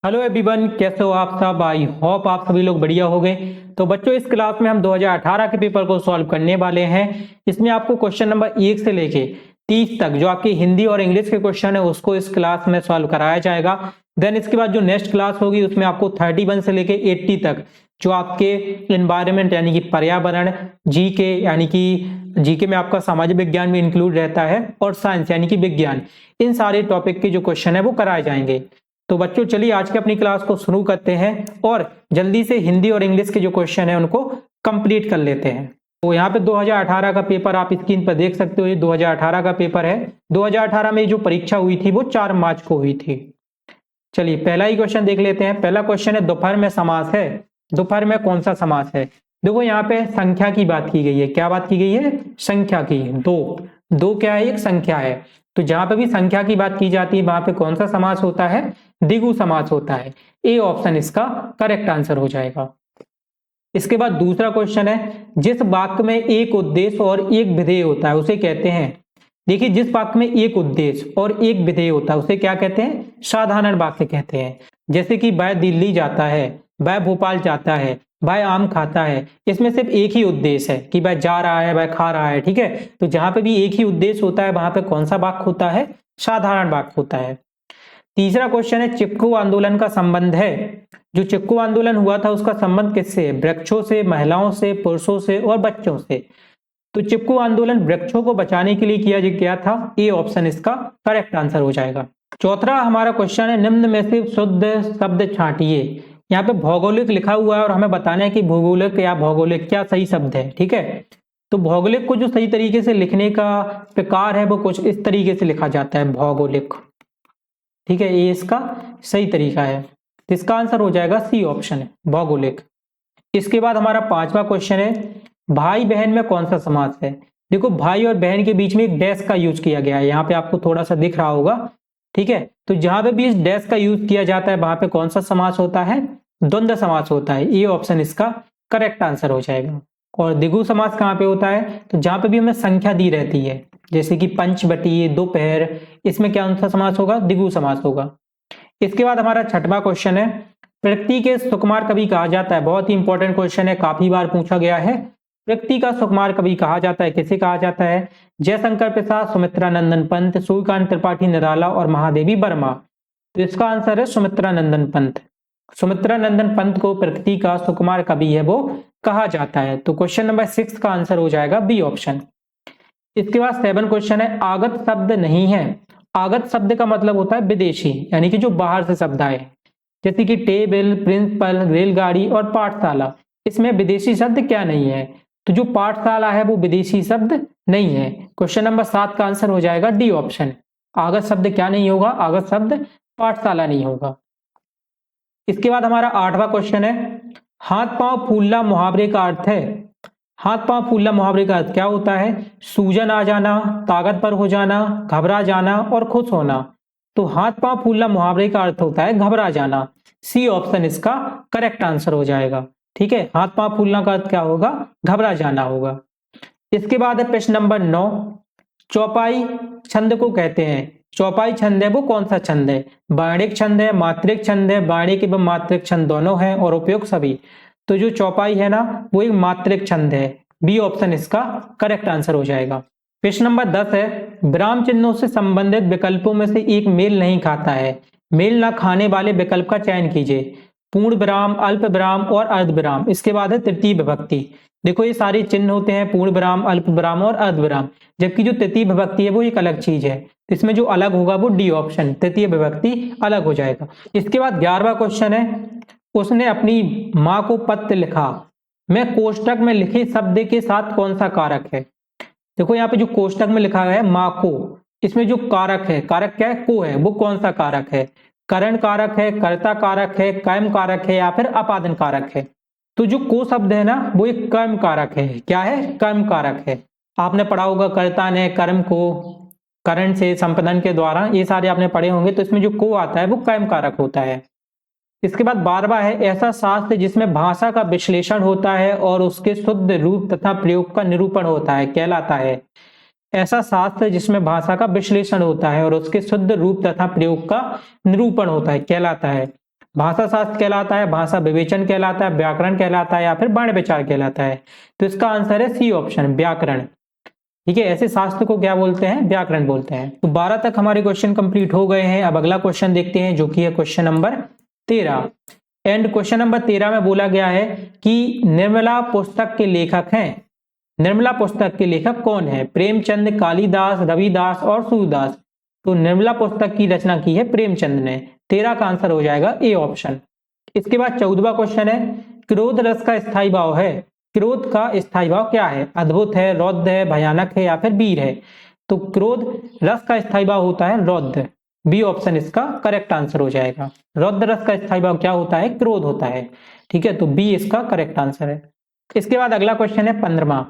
Hello everyone, कैसे हो आप सब। आई होप आप सभी लोग बढ़िया हो गए। तो बच्चों, इस क्लास में हम 2018 के पेपर को सॉल्व करने वाले हैं। इसमें आपको क्वेश्चन नंबर 1 से लेके 30 तक जो आपकी हिंदी और इंग्लिश के क्वेश्चन है उसको इस क्लास में सॉल्व कराया जाएगा। देन इसके बाद जो नेक्स्ट क्लास होगी उसमें आपको 31 से लेके 80 तक जो आपके एनवायरमेंट यानी कि पर्यावरण, जीके यानी कि जीके में आपका सामाजिक विज्ञान भी इंक्लूड रहता है, और साइंस यानी कि विज्ञान, इन सारे टॉपिक के जो क्वेश्चन है वो कराए जाएंगे। तो बच्चों चलिए आज की अपनी क्लास को शुरू करते हैं और जल्दी से हिंदी और इंग्लिश के जो क्वेश्चन है उनको कंप्लीट कर लेते हैं। तो यहाँ पे 2018 का पेपर आप स्क्रीन पर देख सकते हो, ये 2018 का पेपर है। 2018 में जो परीक्षा हुई थी वो 4 मार्च को हुई थी। चलिए पहला ही क्वेश्चन देख लेते हैं। पहला क्वेश्चन है दोपहर में समास है। दोपहर में कौन सा समास है? देखो यहाँ पे संख्या की बात की गई है। क्या बात की गई है? संख्या की। दो क्या है? एक संख्या है। तो जहां पे भी संख्या की बात की जाती है वहां पे कौन सा समास होता है? द्विगु समास होता है। ए ऑप्शन इसका करेक्ट आंसर हो जाएगा। इसके बाद दूसरा क्वेश्चन है, जिस वाक्य में एक उद्देश्य और एक विधेय होता है उसे कहते हैं। देखिए, जिस वाक्य में एक उद्देश्य और एक विधेय होता है उसे क्या कहते हैं? साधारण वाक्य कहते हैं। जैसे कि वह दिल्ली जाता है, वह भोपाल जाता है, वह आम खाता है। इसमें सिर्फ एक ही उद्देश्य है कि वह जा रहा है, वह खा रहा है। ठीक है, तो जहां पे भी एक ही उद्देश्य होता है वहां पे कौन सा वाक्य होता है? साधारण वाक्य होता है। तीसरा क्वेश्चन है, चिपकू आंदोलन का संबंध है। जो चिपकू आंदोलन हुआ था उसका संबंध किससे है? वृक्षों से, महिलाओं से, पुरुषों से और बच्चों से। तो चिपकू आंदोलन वृक्षों को बचाने के लिए किया गया था। ए ऑप्शन इसका करेक्ट आंसर हो जाएगा। चौथा हमारा क्वेश्चन है, निम्न में से शुद्ध शब्द छांटिए। यहाँ पे भौगोलिक लिखा हुआ है और हमें बताना है कि भौगोलिक या भौगोलिक क्या सही शब्द है। ठीक है, तो भौगोलिक को जो सही तरीके से लिखने का प्रकार है वो कुछ इस तरीके से लिखा जाता है, भौगोलिक। ठीक है, ये इसका सही तरीका है। तो इसका आंसर हो जाएगा सी ऑप्शन, भौगोलिक। इसके बाद हमारा पांचवा क्वेश्चन है, भाई बहन में कौन सा समास है? देखो, भाई और बहन के बीच में एक डैश का यूज किया गया है। यहाँ पे आपको थोड़ा सा दिख रहा होगा। ठीक है, तो जहां पे भी इस डैश का यूज किया जाता है वहां पे कौन सा समास होता है? द्वंद्व समास होता है। ये ऑप्शन इसका करेक्ट आंसर हो जाएगा। और द्विगु समास कहाँ पे होता है? तो जहां पे भी हमें संख्या दी रहती है, जैसे कि पंचवटी, दोपहर, इसमें क्या सा समास होगा? द्विगु समास होगा। इसके बाद हमारा छठवां क्वेश्चन है, प्रकृति के सुकुमार कवि कहा जाता है। बहुत ही इंपॉर्टेंट क्वेश्चन है, काफी बार पूछा गया है। प्रकृति का सुकुमार कवि कहा जाता है, किसे कहा जाता है? जयशंकर प्रसाद, सुमित्रा नंदन पंत, सूर्यकांत त्रिपाठी निराला और महादेवी वर्मा। तो इसका आंसर है सुमित्रा नंदन पंत। सुमित्रा नंदन पंत को प्रकृति का सुकुमार कवि है वो कहा जाता है। तो क्वेश्चन नंबर 6 का आंसर हो जाएगा बी ऑप्शन। इसके बाद 7 क्वेश्चन है, आगत शब्द नहीं है। आगत शब्द का मतलब होता है विदेशी, यानी कि जो बाहर से शब्द आए, जैसे कि टेबल, प्रिंसिपल, रेलगाड़ी और पाठशाला। इसमें विदेशी शब्द क्या नहीं है? तो जो पाठशाला है वो विदेशी शब्द नहीं है। क्वेश्चन नंबर 7 का आंसर हो जाएगा डी ऑप्शन। आगत शब्द क्या नहीं होगा? आगत शब्द पाठशाला नहीं होगा। इसके बाद हमारा 8वां क्वेश्चन है, हाथ पांव फूलना मुहावरे का अर्थ है। हाथ पांव फूलना मुहावरे का अर्थ क्या होता है? सूजन आ जाना, ताकत पर हो जाना, घबरा जाना और खुश होना। तो हाथ पांव फूलना मुहावरे का अर्थ होता है घबरा जाना। सी ऑप्शन इसका करेक्ट आंसर हो जाएगा। ठीक है, हाथ पांव फूलना का अर्थ क्या होगा? घबरा जाना होगा। इसके बाद है प्रश्न नंबर 9, चौपाई छंद को कहते हैं। चौपाई छंद है वो कौन सा छंद है? वर्णिक छंद है, मात्रिक छंद है, वर्णिक एवं मात्रिक छंद दोनों है और उपयुक्त सभी। तो जो चौपाई है ना वो एक मात्रिक छंद है। बी ऑप्शन इसका करेक्ट आंसर हो जाएगा। प्रश्न नंबर 10 है, विराम चिन्हों से संबंधित विकल्पों में से एक मेल नहीं खाता है। मेल न खाने वाले विकल्प का चयन कीजिए। पूर्ण विराम, अल्प विराम और अर्ध विराम। इसके बाद है तृतीय विभक्ति। देखो, ये सारे चिन्ह होते हैं पूर्ण विराम, अल्प विराम और अर्ध विराम, जबकि जो तृतीय विभक्ति है वो एक अलग चीज है। इसमें जो अलग होगा वो डी ऑप्शन, तृतीय विभक्ति अलग हो जाएगा। इसके बाद 11वां क्वेश्चन है, उसने अपनी माँ को पत्र लिखा में कोष्टक में लिखे शब्द के साथ कौन सा कारक है? देखो, यहाँ पे जो कोष्टक में लिखा है माँ को, इसमें जो कारक है, कारक क्या है? को है, वो कौन सा कारक है? करण कारक है, कर्ता कारक है, कर्म कारक है या फिर अपादन कारक है? तो जो को शब्द है ना वो एक कर्म कारक है। क्या है? कर्म कारक है। आपने पढ़ा होगा कर्ता ने कर्म को करण से संपादन के द्वारा, ये सारे आपने पढ़े होंगे। तो इसमें जो को आता है वो कर्म कारक होता है। इसके बाद 12वां है, ऐसा शास्त्र जिसमें भाषा का विश्लेषण होता है और उसके शुद्ध रूप तथा प्रयोग का निरूपण होता है कहलाता है। ऐसा शास्त्र जिसमें भाषा का विश्लेषण होता है और उसके शुद्ध रूप तथा प्रयोग का निरूपण होता है कहलाता है। भाषा शास्त्र कहलाता है, भाषा विवेचन कहलाता है, व्याकरण कहलाता है या फिर बाण्य विचार कहलाता है? तो इसका आंसर है सी ऑप्शन, व्याकरण। ठीक है, ऐसे शास्त्र को क्या बोलते हैं? व्याकरण बोलते हैं। तो 12 तक हमारे क्वेश्चन कंप्लीट हो गए हैं। अब अगला क्वेश्चन देखते हैं, जो कि है question number 13। And question number 13 में बोला गया है कि निर्मला पुस्तक के लेखक हैं। निर्मला पुस्तक के लेखक कौन है? प्रेमचंद, कालिदास, रविदास और सूरदास। तो निर्मला पुस्तक की रचना की है प्रेमचंद ने। 13 का आंसर हो जाएगा ए ऑप्शन। इसके बाद 14वां क्वेश्चन है, क्रोध रस का स्थायी भाव है। क्रोध का स्थायी भाव क्या है? अद्भुत है, रौद्र है, भयानक है या फिर वीर है? तो क्रोध रस का स्थायी भाव होता है रौद्र। बी ऑप्शन इसका करेक्ट आंसर हो जाएगा। रौद्र रस का स्थायी भाव क्या होता है? क्रोध होता है। ठीक है, तो बी इसका करेक्ट आंसर है। इसके बाद अगला क्वेश्चन है 15वां,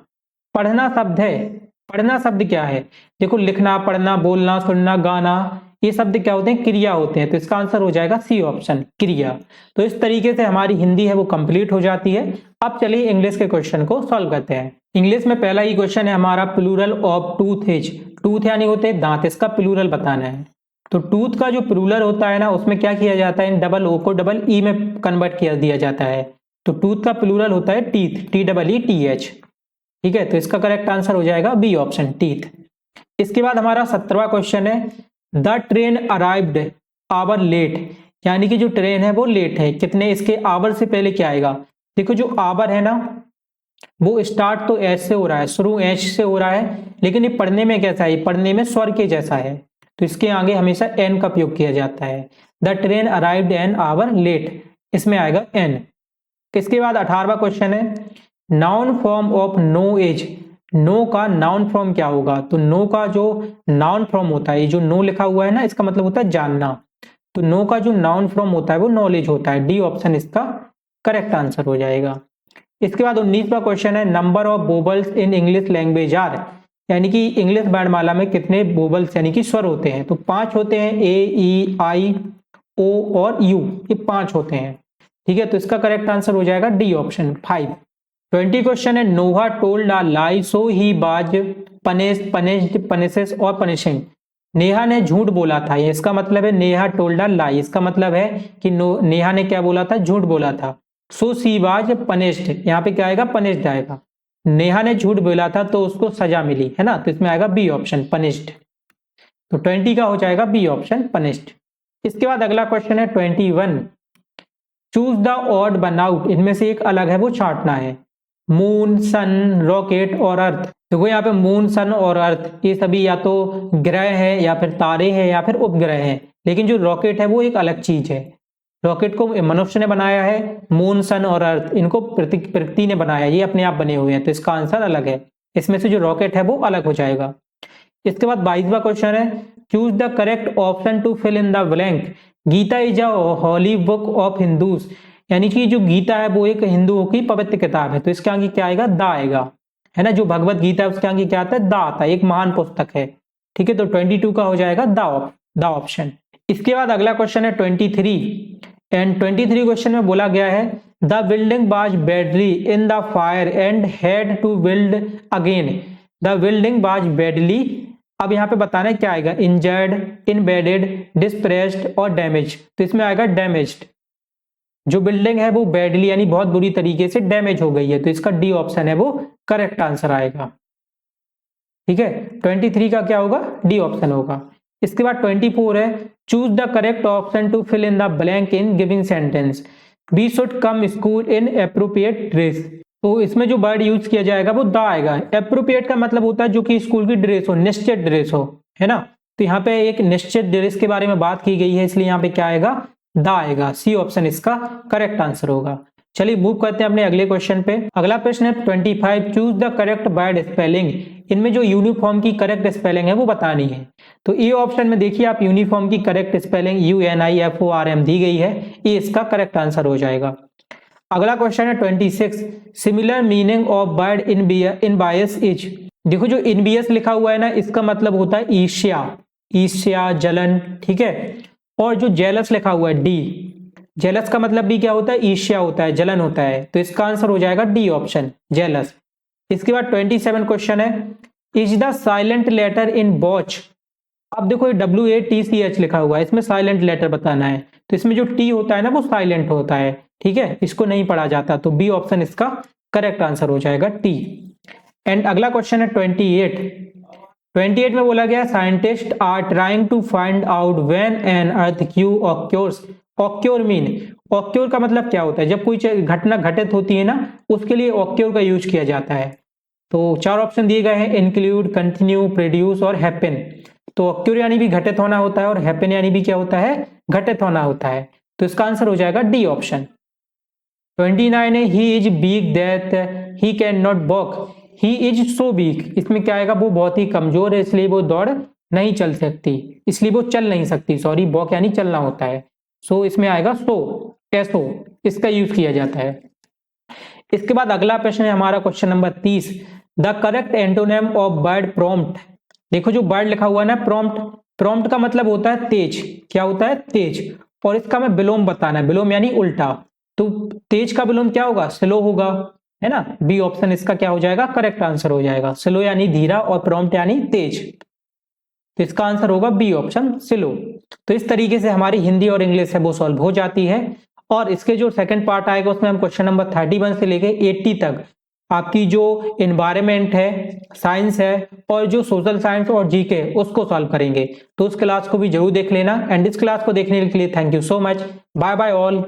पढ़ना शब्द है। पढ़ना शब्द क्या है? देखो, लिखना, पढ़ना, बोलना, सुनना, गाना, ये शब्द क्या होते हैं? क्रिया होते हैं। तो इसका आंसर हो जाएगा सी ऑप्शन, क्रिया। तो इस तरीके से हमारी हिंदी है वो कंप्लीट हो जाती है। अब चलिए इंग्लिश के क्वेश्चन को सॉल्व करते हैं। इंग्लिश में पहला ही क्वेश्चन है हमारा, plural of tooth is. Tooth यानी होते हैं दांत, इसका प्लूरल बताना है। तो टूथ का जो प्लूरल होता है ना, उसमें क्या किया जाता है? इन डबल ओ को डबल ई में कन्वर्ट किया दिया जाता है। तो टूथ का प्लूरल होता है टीथ, TEETH। ठीक है, तो इसका करेक्ट आंसर हो जाएगा बी ऑप्शन, टीथ। इसके बाद हमारा 17वां क्वेश्चन है, the train arrived hour late. यानी कि जो ट्रेन है वो लेट है। कितने? इसके आवर से पहले क्या आएगा? देखो, जो आवर है ना, वो स्टार्ट तो एच से हो रहा है, शुरू एच से हो रहा है, लेकिन ये पढ़ने में कैसा है? पढ़ने में स्वर के जैसा है। तो इसके आगे हमेशा एन का उपयोग किया जाता है। The train arrived an hour late, इसमें आएगा एन। इसके बाद 18वां क्वेश्चन है, noun form of know as. Know का नाउन फॉर्म क्या होगा? तो नो का जो नाउन फॉर्म होता है, ये जो नो लिखा हुआ है ना, इसका मतलब होता है जानना। तो नो का जो नाउन फॉर्म होता है वो नॉलेज होता है। डी ऑप्शन इसका करेक्ट आंसर हो जाएगा। इसके बाद 19वां क्वेश्चन है, number of vowels in English language are. यानी कि इंग्लिश वर्णमाला में कितने वोवल्स यानी कि स्वर होते हैं? तो 5 होते हैं, ए, ई, आई, ओ और यू, ये 5 होते हैं। ठीक है, तो इसका करेक्ट आंसर हो जाएगा डी ऑप्शन, 5। 20 क्वेश्चन है, Neha told a lie so he was punished, punishes और पनिशिंग। नेहा ने झूठ बोला था, ये इसका मतलब है नेहा टोल्ड अ लाई। इसका मतलब है कि नेहा ने क्या बोला था? झूठ बोला था। सो सी वाज पनिश्ड, यहाँ पे क्या आएगा? पनिश्ड आएगा। नेहा ने झूठ बोला था तो उसको सजा मिली, है ना? तो इसमें आएगा बी ऑप्शन, पनिश्ड। तो 20 का हो जाएगा बी ऑप्शन, पनिश्ड। इसके बाद अगला क्वेश्चन है 21, choose the odd one out. इनमें से एक अलग है वो छांटना है। मून, सन, रॉकेट और अर्थ। देखो यहाँ पे मून, सन और अर्थ ये सभी या तो ग्रह है या फिर तारे हैं या फिर उपग्रह हैं, लेकिन जो रॉकेट है वो एक अलग चीज है। रॉकेट को मनुष्य ने बनाया है, मून, सन और अर्थ इनको प्रकृति ने बनाया, ये अपने आप बने हुए हैं। तो इसका आंसर अलग है, इसमें से जो रॉकेट है वो अलग हो जाएगा। इसके बाद 22वां क्वेश्चन है, choose the correct option to fill in the blank. Gita is a holy book of Hindus. यानी कि जो गीता है वो एक हिंदुओं की पवित्र किताब है। तो इसके आगे क्या आएगा? दा आएगा, है ना? जो भगवत गीता है उसके आगे क्या आता है? दा आता है, एक महान पुस्तक है। ठीक है, तो 22 का हो जाएगा दा ऑप्शन। इसके बाद अगला क्वेश्चन है 23, एंड 23 क्वेश्चन में बोला गया है, the building was badly in the fire and had to build again. The building was badly, अब यहाँ पे बताना है क्या आएगा? इंजर्ड, इनबेडेड, डिस्प्रेस्ड और डैमेज। तो इसमें आएगा डैमेज्ड। जो बिल्डिंग है वो बैडली यानी बहुत बुरी तरीके से डैमेज हो गई है। तो इसका डी ऑप्शन है वो करेक्ट आंसर आएगा। ठीक है, 23 का क्या होगा? डी ऑप्शन होगा। इसके बाद 24 है, choose the correct option to fill in the blank in giving sentence. We should come school in appropriate dress. तो इसमें जो वर्ड यूज किया जाएगा वो दा आएगा। एप्रोप्रिएट का मतलब होता है जो कि स्कूल की ड्रेस हो, निश्चित ड्रेस हो, है ना? तो यहाँ पे एक निश्चित ड्रेस के बारे में बात की गई है, इसलिए यहाँ पे क्या आएगा? दा आएगा। सी ऑप्शन इसका करेक्ट आंसर होगा। चलिए मूव करते हैं अपने अगले क्वेश्चन पे। अगला प्रश्न है 25, choose the correct word spelling. इनमें जो यूनिफॉर्म की करेक्ट स्पेलिंग है वो बतानी है। तो ए ऑप्शन में देखिए आप, यूनिफॉर्म की करेक्ट स्पेलिंग UNIFORM दी गई है, ये इसका करेक्ट आंसर हो जाएगा। अगला क्वेश्चन है 26, similar meaning of word envious is. देखो जो इनबियस लिखा हुआ है ना, इसका मतलब होता है ईर्ष्या, ईर्ष्या, जलन। ठीक है, और जो जेलस लिखा हुआ है डी, जेलस का मतलब भी क्या होता है? ईर्ष्या होता है, जलन होता है। तो इसका आंसर हो जाएगा डी ऑप्शन, जेलस। इसके बाद 27 क्वेश्चन है, is the silent letter in watch. अब देखो WATCH लिखा हुआ है, इसमें साइलेंट लेटर बताना है। तो इसमें जो टी होता है ना वो साइलेंट होता है, ठीक है, इसको नहीं पढ़ा जाता, तो बी ऑप्शन इसका करेक्ट आंसर हो जाएगा टी। एंड अगला क्वेश्चन है 28 में बोला गया scientists are trying to find out when an earthquake occurs. Occur mean, occur का मतलब क्या होता है, जब कोई घटना घटित होती है ना उसके लिए ऑक्योर का यूज किया जाता है। तो 4 ऑप्शन दिए गए हैं, इंक्लूड, कंटिन्यू, प्रोड्यूस और हैपन। तो ऑक्योर यानी भी घटित होना होता है और हैपन यानी भी क्या होता है, घटित होना होता है। तो इसका आंसर हो जाएगा डी ऑप्शन। 29 है he is weak that he can not walk. He is so weak, इसमें क्या आएगा, वो बहुत ही कमजोर है इसलिए वो दौड़ नहीं चल सकती, इसलिए वो चल नहीं सकती, सॉरी, वॉक यानी चलना होता है। सो इसमें आएगा सो, एसो, इसका यूज किया जाता है। इसके बाद अगला प्रश्न है हमारा question number 30, the correct antonym of word prompt. देखो जो वर्ड लिखा हुआ है ना प्रॉम्प्ट, प्रॉम्प्ट का मतलब होता है तेज, क्या होता है, तेज, और इसका मैं विलोम बताना है, विलोम यानी उल्टा, तो तेज का विलोम क्या होगा, स्लो होगा, है ना। बी ऑप्शन इसका क्या हो जाएगा, करेक्ट आंसर हो जाएगा। स्लो यानी धीरा और प्रॉम्प्ट यानी तेज, तो इसका आंसर होगा बी ऑप्शन, स्लो। तो इस तरीके से हमारी हिंदी और इंग्लिश है वो सॉल्व हो जाती है। और इसके जो सेकंड पार्ट आएगा उसमें हम क्वेश्चन नंबर 31 से लेके 80 तक आपकी जो एनवायरमेंट है, साइंस है और जो सोशल साइंस और जीके उसको सॉल्व करेंगे। तो उस क्लास को भी जरूर देख लेना। एंड इस क्लास को देखने के लिए thank you so much, bye bye all.